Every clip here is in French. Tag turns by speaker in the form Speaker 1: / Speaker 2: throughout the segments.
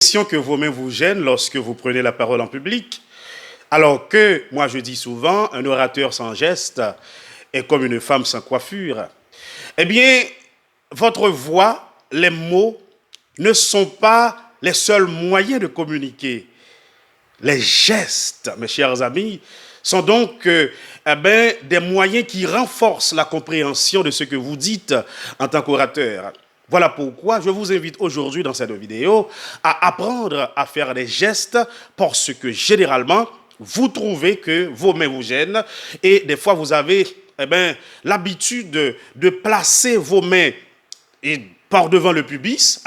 Speaker 1: Question que vos mains vous gênent lorsque vous prenez la parole en public, alors que, moi je dis souvent, un orateur sans geste est comme une femme sans coiffure. Eh bien, votre voix, les mots, ne sont pas les seuls moyens de communiquer. Les gestes, mes chers amis, sont donc des moyens qui renforcent la compréhension de ce que vous dites en tant qu'orateur. Voilà pourquoi je vous invite aujourd'hui dans cette vidéo à apprendre à faire des gestes parce que généralement, vous trouvez que vos mains vous gênent et des fois vous avez l'habitude de placer vos mains par devant le pubis.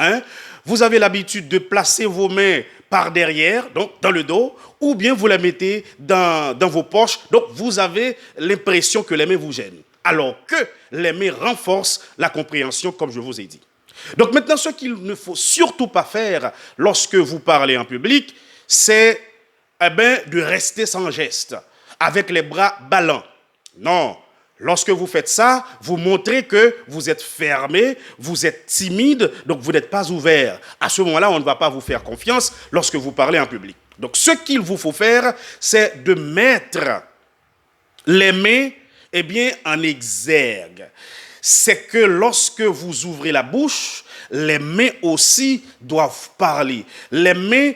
Speaker 1: Vous avez l'habitude de placer vos mains par derrière, donc dans le dos, ou bien vous les mettez dans vos poches. Donc vous avez l'impression que les mains vous gênent, alors que les mains renforcent la compréhension, comme je vous ai dit. Donc maintenant, ce qu'il ne faut surtout pas faire lorsque vous parlez en public, c'est de rester sans geste, avec les bras ballants. Non, lorsque vous faites ça, vous montrez que vous êtes fermé, vous êtes timide, donc vous n'êtes pas ouvert. À ce moment-là, on ne va pas vous faire confiance lorsque vous parlez en public. Donc ce qu'il vous faut faire, c'est de mettre les mains en exergue. C'est que lorsque vous ouvrez la bouche, les mains aussi doivent parler. Les mains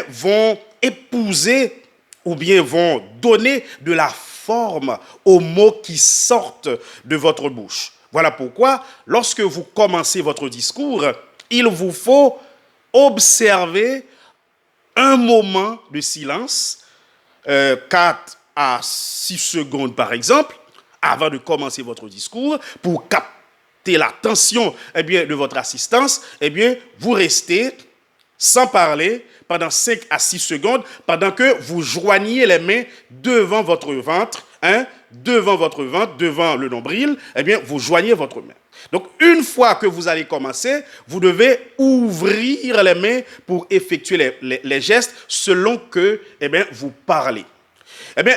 Speaker 1: vont épouser ou bien vont donner de la forme aux mots qui sortent de votre bouche. Voilà pourquoi, lorsque vous commencez votre discours, il vous faut observer un moment de silence, 4 à 6 secondes par exemple, avant de commencer votre discours, pour capter l'attention de votre assistance, vous restez sans parler pendant 5 à 6 secondes, pendant que vous joignez les mains devant votre ventre, devant le nombril, vous joignez votre main. Donc, une fois que vous allez commencer, vous devez ouvrir les mains pour effectuer les gestes selon que vous parlez.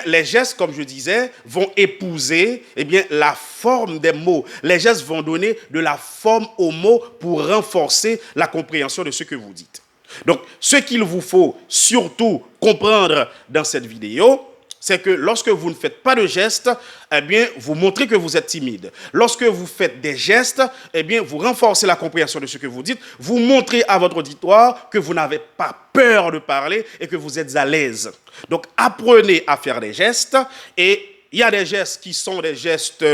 Speaker 1: Les gestes, comme je disais, vont épouser la forme des mots. Les gestes vont donner de la forme aux mots pour renforcer la compréhension de ce que vous dites. Donc, ce qu'il vous faut surtout comprendre dans cette vidéo, c'est que lorsque vous ne faites pas de gestes, vous montrez que vous êtes timide. Lorsque vous faites des gestes, vous renforcez la compréhension de ce que vous dites. Vous montrez à votre auditoire que vous n'avez pas peur de parler et que vous êtes à l'aise. Donc, apprenez à faire des gestes et il y a des gestes qui sont des gestes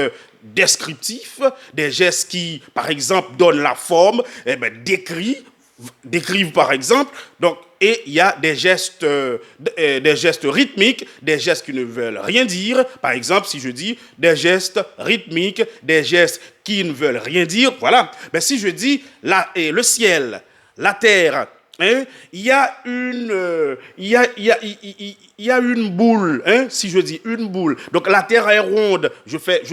Speaker 1: descriptifs, des gestes qui, par exemple, donnent la forme, décrivent par exemple. Donc, et il y a des gestes rythmiques, des gestes qui ne veulent rien dire. Par exemple, si je dis des gestes rythmiques, des gestes qui ne veulent rien dire, voilà. Mais si je dis le ciel, la terre, il y a une boule, si je dis une boule. Donc la terre est ronde. Je fais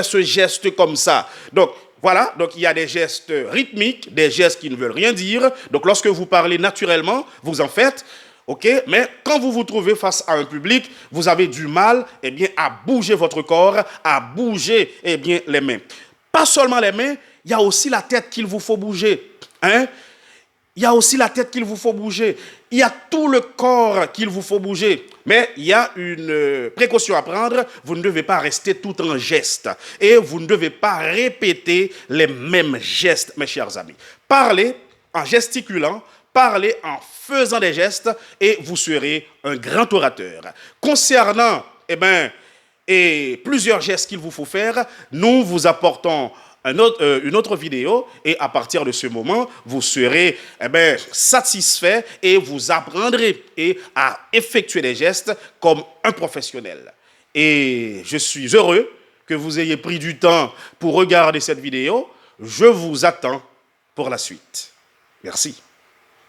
Speaker 1: ce geste comme ça. Donc voilà, donc il y a des gestes rythmiques, des gestes qui ne veulent rien dire. Donc lorsque vous parlez naturellement, vous en faites, ok. Mais quand vous vous trouvez face à un public, vous avez du mal, à bouger votre corps, à bouger, les mains. Pas seulement les mains, il y a aussi la tête qu'il vous faut bouger, Il y a aussi la tête qu'il vous faut bouger. Il y a tout le corps qu'il vous faut bouger. Mais il y a une précaution à prendre. Vous ne devez pas rester tout en geste. Et vous ne devez pas répéter les mêmes gestes, mes chers amis. Parlez en gesticulant, parlez en faisant des gestes et vous serez un grand orateur. Concernant plusieurs gestes qu'il vous faut faire, nous vous apportons une autre vidéo et à partir de ce moment, vous serez satisfait et vous apprendrez à effectuer des gestes comme un professionnel. Et je suis heureux que vous ayez pris du temps pour regarder cette vidéo. Je vous attends pour la suite. Merci.